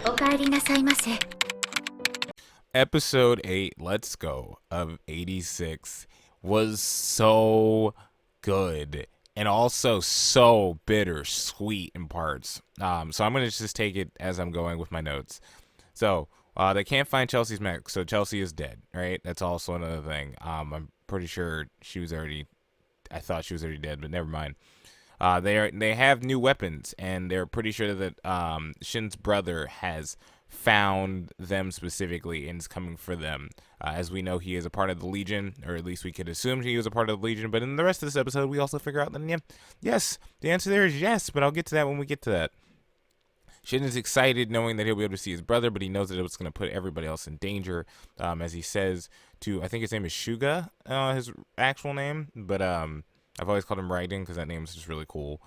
おかえりなさいませ。 Episode 8, Let's Go, of 86 was so good and also so bittersweet in parts. So I'm going to just take it as I'm going with my notes. So they can't find Chelsea's mech, so Chelsea is dead, right? That's also another thing. I'm pretty sure she was already, I thought she was already dead, but never mind. They have new weapons, and they're pretty sure that Shin's brother has found them specifically and is coming for them. As we know, he is a part of the Legion, or at least we could assume he was a part of the Legion. But in the rest of this episode, we also figure out that yes, the answer there is yes. But I'll get to that when we get to that. Shin is excited knowing that he'll be able to see his brother, but he knows that it's going to put everybody else in danger, as he says to, I think his name is Shuga, his actual name, but I've always called him Raiden because that name is just really cool.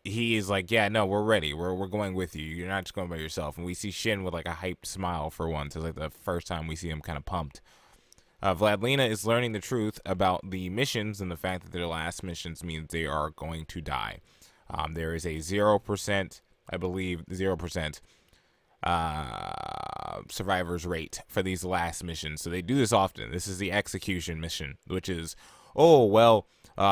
He is like, yeah, no, we're ready. We're going with you. You're not just going by yourself. And we see Shin with like a hyped smile for once. It's like the first time we see him kind of pumped. Vladilena is learning the truth about the missions and the fact that their last missions means they are going to die. There is a 0%, I believe, 0% survivors rate for these last missions. So they do this often. This is the execution mission, which is, oh, well,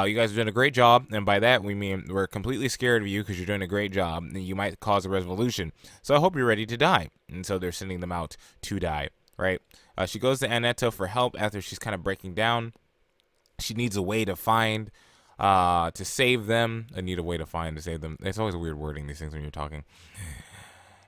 you guys have done a great job, and by that we mean we're completely scared of you because you're doing a great job, and you might cause a revolution. So I hope you're ready to die. And so they're sending them out to die, right? She goes to Annetto for help after she's kind of breaking down. She needs a way to find, to save them. I need a way to find to save them. It's always weird wording these things when you're talking.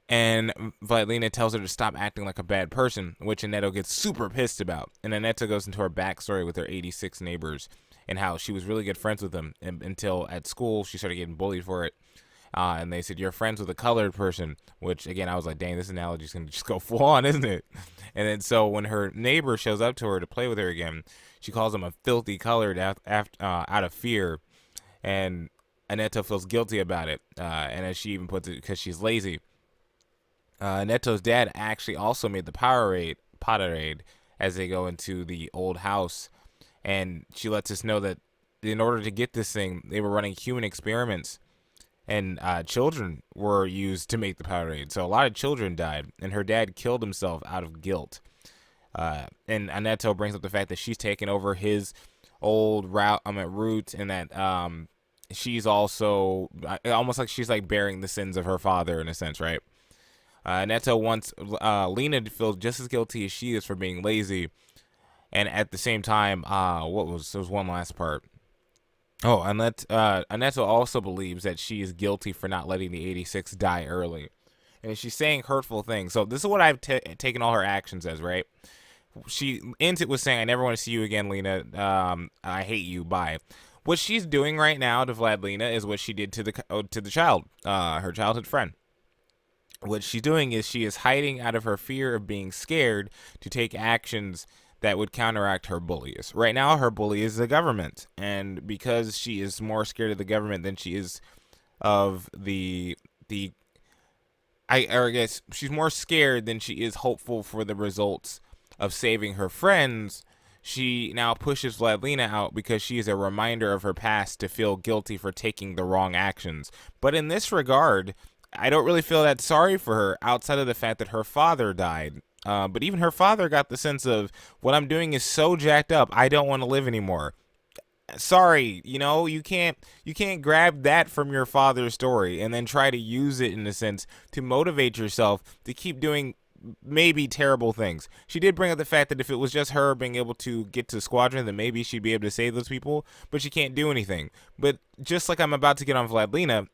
And Vladilena tells her to stop acting like a bad person, which Annetto gets super pissed about. And Annetto goes into her backstory with her 86 neighbors and how she was really good friends with them until at school she started getting bullied for it. And they said, you're friends with a colored person, which, again, I was like, dang, this analogy is going to just go full on, isn't it? And then so when her neighbor shows up to her to play with her again, she calls him a filthy colored out of fear. And Annetto feels guilty about it. And as she even puts it, because she's lazy. Netto's dad actually also made the Powerade as they go into the old house. And she lets us know that in order to get this thing, they were running human experiments. And children were used to make the Powerade. So a lot of children died. And her dad killed himself out of guilt. And Annetto brings up the fact that she's taken over his old route. And that she's also almost like she's like bearing the sins of her father in a sense, right? Annetto wants Lena to feel just as guilty as she is for being lazy. And at the same time, there was one last part. Oh, and Annetto also believes that she is guilty for not letting the 86 die early. And she's saying hurtful things. So this is what I've taken all her actions as, right? She ends it with saying, I never want to see you again, Lena. I hate you. Bye. What she's doing right now to Vladilena is what she did to the child, her childhood friend. What she's doing is she is hiding out of her fear of being scared to take actions that would counteract her bullies. Right now, her bully is the government. And because she is more scared of the government than she is of I guess she's more scared than she is hopeful for the results of saving her friends, she now pushes Vladilena out because she is a reminder of her past to feel guilty for taking the wrong actions. But in this regard, I don't really feel that sorry for her outside of the fact that her father died. But even her father got the sense of, what I'm doing is so jacked up, I don't want to live anymore. Sorry, you can't grab that from your father's story and then try to use it in a sense to motivate yourself to keep doing maybe terrible things. She did bring up the fact that if it was just her being able to get to Squadron, then maybe she'd be able to save those people, but she can't do anything. But just like I'm about to get on Vladilena,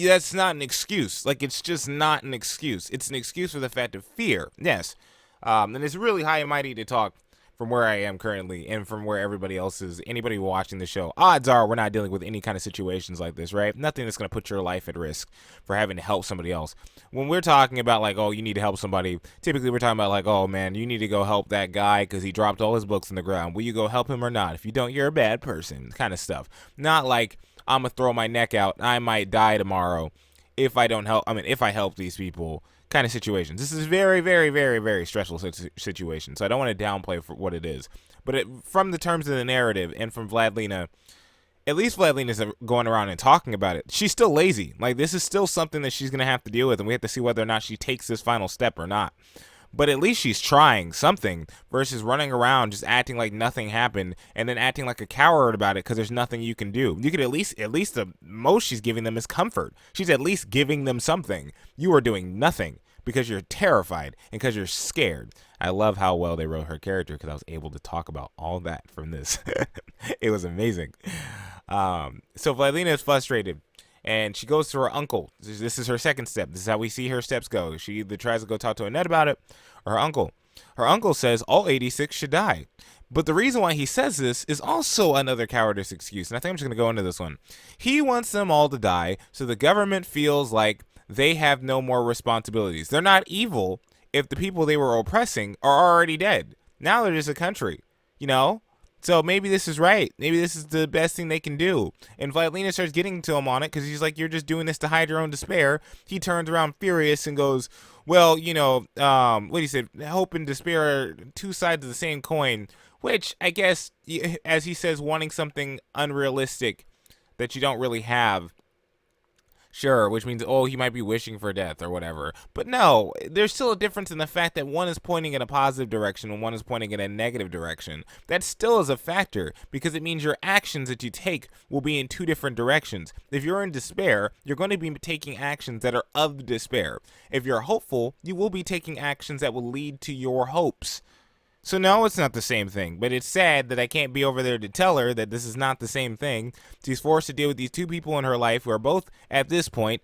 that's not an excuse. Like, it's just not an excuse. It's an excuse for the fact of fear. Yes. And it's really high and mighty to talk from where I am currently and from where everybody else is. Anybody watching the show, odds are we're not dealing with any kind of situations like this, right? Nothing that's going to put your life at risk for having to help somebody else. When we're talking about like, oh, you need to help somebody, typically we're talking about like, oh man, you need to go help that guy because he dropped all his books in the ground. Will you go help him or not? If you don't, you're a bad person, kind of stuff. Not like, I'm going to throw my neck out, I might die tomorrow if I don't help. If I help these people, kind of situations. This is very, very, very, very stressful situation. So I don't want to downplay for what it is. But from the terms of the narrative and from Vladilena, at least Vladilina's going around and talking about it. She's still lazy. Like, this is still something that she's going to have to deal with, and we have to see whether or not she takes this final step or not. But at least she's trying something versus running around just acting like nothing happened and then acting like a coward about it because there's nothing you can do. You could at least the most she's giving them is comfort. She's at least giving them something. You are doing nothing because you're terrified and because you're scared. I love how well they wrote her character because I was able to talk about all that from this. It was amazing. So Vladilena is frustrated. And she goes to her uncle. This is her second step. This is how we see her steps go. She either tries to go talk to Annette about it or her uncle. Her uncle says all 86 should die. But the reason why he says this is also another cowardice excuse. And I think I'm just going to go into this one. He wants them all to die so the government feels like they have no more responsibilities. They're not evil if the people they were oppressing are already dead. Now they're just a country, you know? So maybe this is right. Maybe this is the best thing they can do. And Vladilena starts getting to him on it because he's like, you're just doing this to hide your own despair. He turns around furious and goes, well, what he said, hope and despair are two sides of the same coin, which I guess, as he says, wanting something unrealistic that you don't really have. Sure, which means, he might be wishing for death or whatever. But no, there's still a difference in the fact that one is pointing in a positive direction and one is pointing in a negative direction. That still is a factor because it means your actions that you take will be in two different directions. If you're in despair, you're going to be taking actions that are of despair. If you're hopeful, you will be taking actions that will lead to your hopes. So no, it's not the same thing, but it's sad that I can't be over there to tell her that this is not the same thing. She's forced to deal with these two people in her life who are both, at this point,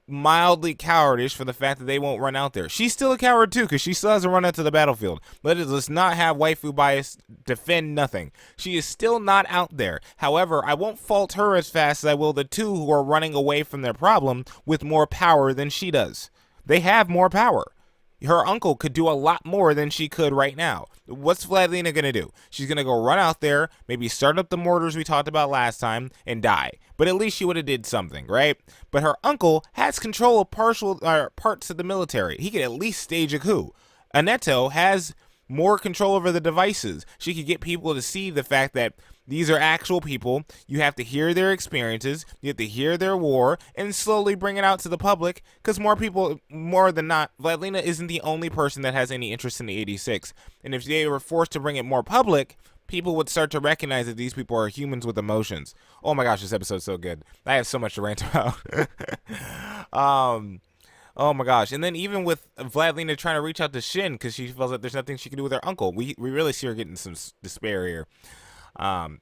mildly cowardish for the fact that they won't run out there. She's still a coward too, because she still hasn't run out to the battlefield. Let's not have waifu bias defend nothing. She is still not out there. However, I won't fault her as fast as I will the two who are running away from their problem with more power than she does. They have more power. Her uncle could do a lot more than she could right now. What's Vladilena going to do? She's going to go run out there, maybe start up the mortars we talked about last time, and die. But at least she would have did something, right? But her uncle has control of parts of the military. He could at least stage a coup. Annetto has more control over the devices. She could get people to see the fact that these are actual people. You have to hear their experiences. You have to hear their war and slowly bring it out to the public because more people, more than not, Vladilena isn't the only person that has any interest in the 86. And if they were forced to bring it more public, people would start to recognize that these people are humans with emotions. Oh my gosh, this episode's so good. I have so much to rant about. Oh my gosh. And then even with Vladilena trying to reach out to Shin because she feels that there's nothing she can do with her uncle. We really see her getting some despair here.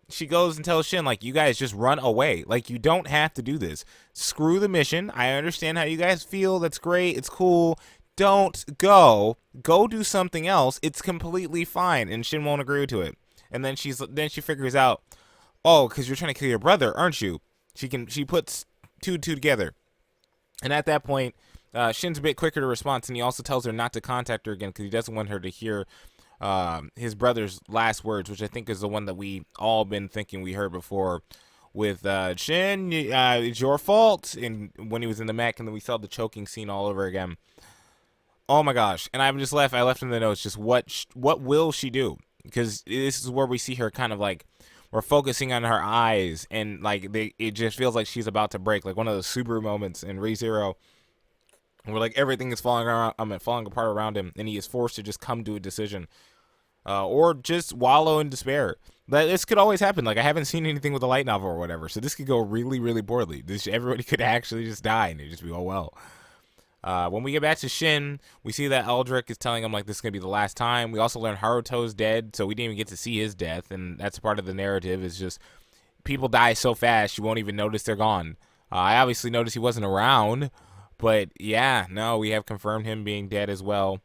She goes and tells Shin, like, you guys just run away. Like, you don't have to do this. Screw the mission. I understand how you guys feel. That's great. It's cool. Don't go. Go do something else. It's completely fine. And Shin won't agree to it. And then she figures out, because you're trying to kill your brother, aren't you? She puts two together. And at that point, Shin's a bit quicker to respond, and he also tells her not to contact her again because he doesn't want her to hear his brother's last words, which I think is the one that we all been thinking we heard before with Shin, it's your fault, and when he was in the mech, and then we saw the choking scene all over again. Oh my gosh. And I left in the notes just what will she do? Because this is where we see her kind of like, we're focusing on her eyes, and like it just feels like she's about to break, like one of those Subaru moments in ReZero where like everything is falling apart around him, and he is forced to just come to a decision. Or just wallow in despair. This could always happen. Like, I haven't seen anything with a light novel or whatever, so this could go really, really poorly. Everybody could actually just die, and it'd just be, oh well. When we get back to Shin, we see that Eldrick is telling him, like, this is going to be the last time. We also learn Haruto's dead, so we didn't even get to see his death, and that's part of the narrative, is just people die so fast you won't even notice they're gone. I obviously noticed he wasn't around, but yeah, no, we have confirmed him being dead as well,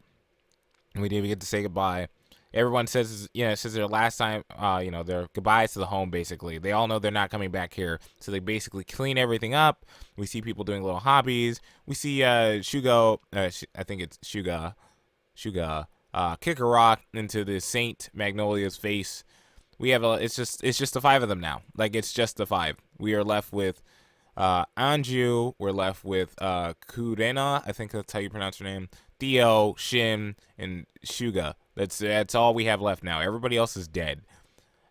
and we didn't even get to say goodbye. Everyone says, their last time, their goodbyes to the home, basically. They all know they're not coming back here, so they basically clean everything up. We see people doing little hobbies. We see Shugo, I think it's Shuga, kick a rock into the Saint Magnolia's face. We have it's just the five of them now. Like, it's just the five. We are left with Anju. We're left with Kurena. I think that's how you pronounce her name. Dio, Shin, and Shuga. That's all we have left now. Everybody else is dead.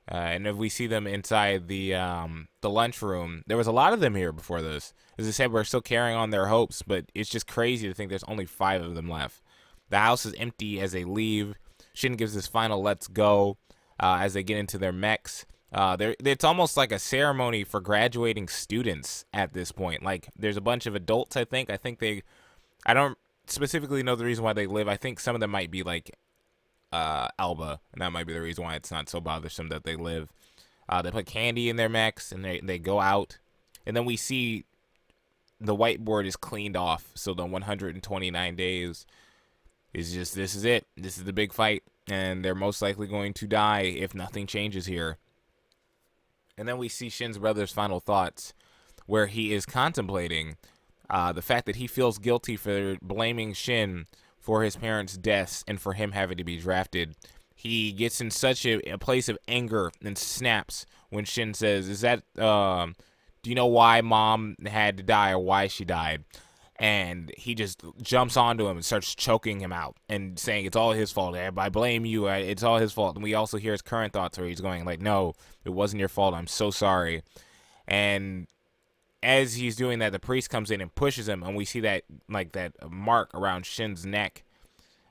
And if we see them inside the lunchroom, there was a lot of them here before this. As I said, we're still carrying on their hopes, but it's just crazy to think there's only 5 of them left. The house is empty as they leave. Shin gives this final "let's go" as they get into their mechs. It's almost like a ceremony for graduating students at this point. Like, there's a bunch of adults, I think. I don't specifically know the reason why they live. I think some of them might be like Alba, and that might be the reason why it's not so bothersome that they live. They put candy in their mechs, and they go out. And then we see the whiteboard is cleaned off, so the 129 days is just, this is it. This is the big fight, and they're most likely going to die if nothing changes here. And then we see Shin's brother's final thoughts, where he is contemplating the fact that he feels guilty for blaming Shin for his parents' deaths and for him having to be drafted. He gets in such a place of anger and snaps when Shin says, do you know why mom had to die or why she died? And he just jumps onto him and starts choking him out and saying it's all his fault. I blame you. It's all his fault. And we also hear his current thoughts where he's going like, no, it wasn't your fault. I'm so sorry. And as he's doing that, the priest comes in and pushes him, and we see that mark around Shin's neck.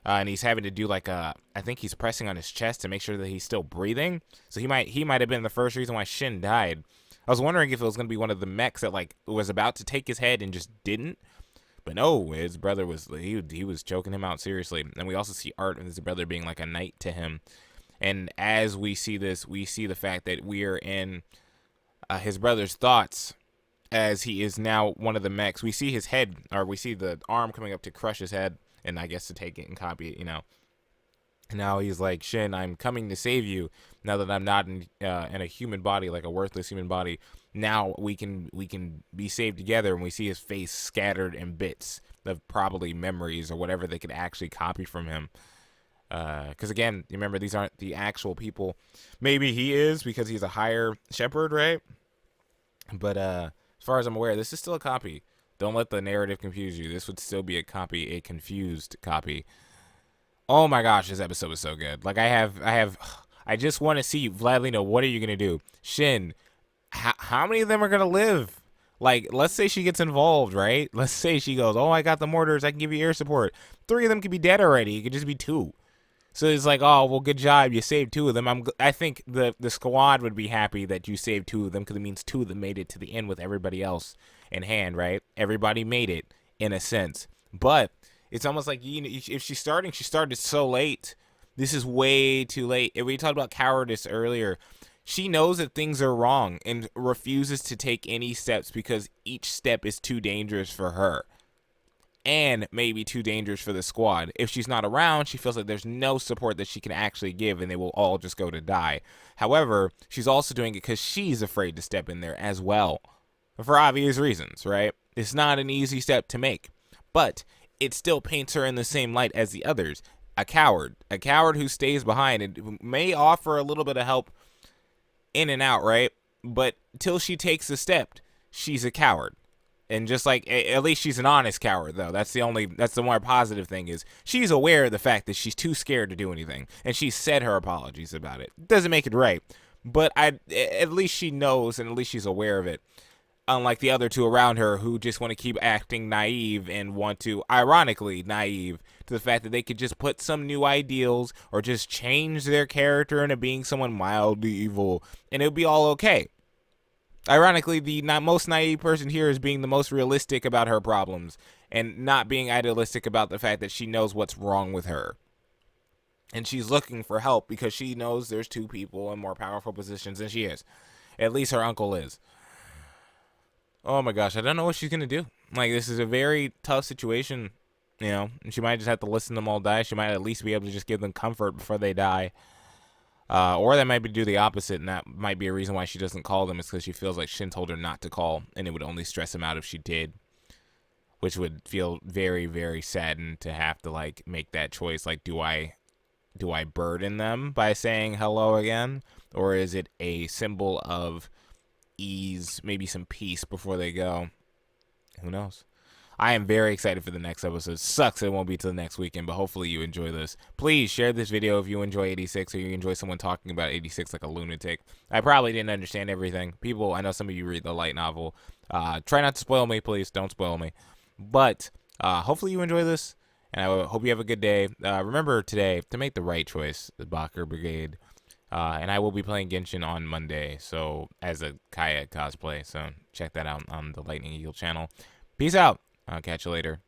And he's having to do I think he's pressing on his chest to make sure that he's still breathing. So he might have been the first reason why Shin died. I was wondering if it was going to be one of the mechs that was about to take his head and just didn't. But no, his brother was choking him out seriously. And we also see Art and his brother being like a knight to him. And as we see this, we see the fact that we are in his brother's thoughts as he is now one of the mechs. We see his head, or we see the arm coming up to crush his head, and I guess to take it and copy it, And now he's like, Shin, I'm coming to save you. Now that I'm not in a human body, like a worthless human body, now we can be saved together. And we see his face scattered in bits of probably memories or whatever they could actually copy from him. Because again, you remember, these aren't the actual people. Maybe he is because he's a higher shepherd, right? But as far as I'm aware, this is still a copy. Don't let the narrative confuse you. This would still be a copy, a confused copy. Oh my gosh, this episode was so good. I just want to see, Vladilena, what are you going to do? Shin, how many of them are going to live? Let's say she gets involved, right? Let's say she goes, oh, I got the mortars, I can give you air support. 3 of them could be dead already. It could just be 2. So it's like, oh, well, good job. You saved 2 of them. I think the squad would be happy that you saved 2 of them, because it means 2 of them made it to the end with everybody else in hand, right? Everybody made it, in a sense. But it's almost like, if she's starting, she started so late. This is way too late. If we talked about cowardice earlier, she knows that things are wrong and refuses to take any steps because each step is too dangerous for her. And maybe too dangerous for the squad. If she's not around, she feels like there's no support that she can actually give, and they will all just go to die. However, she's also doing it because she's afraid to step in there as well. For obvious reasons, right? It's not an easy step to make. But it still paints her in the same light as the others. A coward. A coward who stays behind and may offer a little bit of help in and out, right? But till she takes a step, she's a coward. And just at least she's an honest coward, though. That's the more positive thing, is she's aware of the fact that she's too scared to do anything. And she said her apologies about it. Doesn't make it right. But at least she knows, and at least she's aware of it. Unlike the other 2 around her who just want to keep acting naive and want to, ironically, naive to the fact that they could just put some new ideals or just change their character into being someone mildly evil and it would be all okay. Ironically, the most naive person here is being the most realistic about her problems and not being idealistic about the fact that she knows what's wrong with her. And she's looking for help because she knows there's 2 people in more powerful positions than she is. At least her uncle is. Oh my gosh, I don't know what she's going to do. This is a very tough situation, and she might just have to listen to them all die. She might at least be able to just give them comfort before they die. Or they might do the opposite, and that might be a reason why she doesn't call them. It's because she feels like Shin told her not to call, and it would only stress him out if she did. Which would feel very, very saddened to have to, make that choice. Do I burden them by saying hello again? Or is it a symbol of ease, maybe some peace before they go? Who knows? I am very excited for the next episode. Sucks it won't be till next weekend, but hopefully you enjoy this. Please share this video if you enjoy 86 or you enjoy someone talking about 86 like a lunatic. I probably didn't understand everything. People, I know some of you read the light novel. Try not to spoil me, please. Don't spoil me. But hopefully you enjoy this, and I hope you have a good day. Remember today to make the right choice, the Bacher Brigade. And I will be playing Genshin on Monday, so as a Kayak cosplay. So check that out on the Lightning Eagle channel. Peace out. I'll catch you later.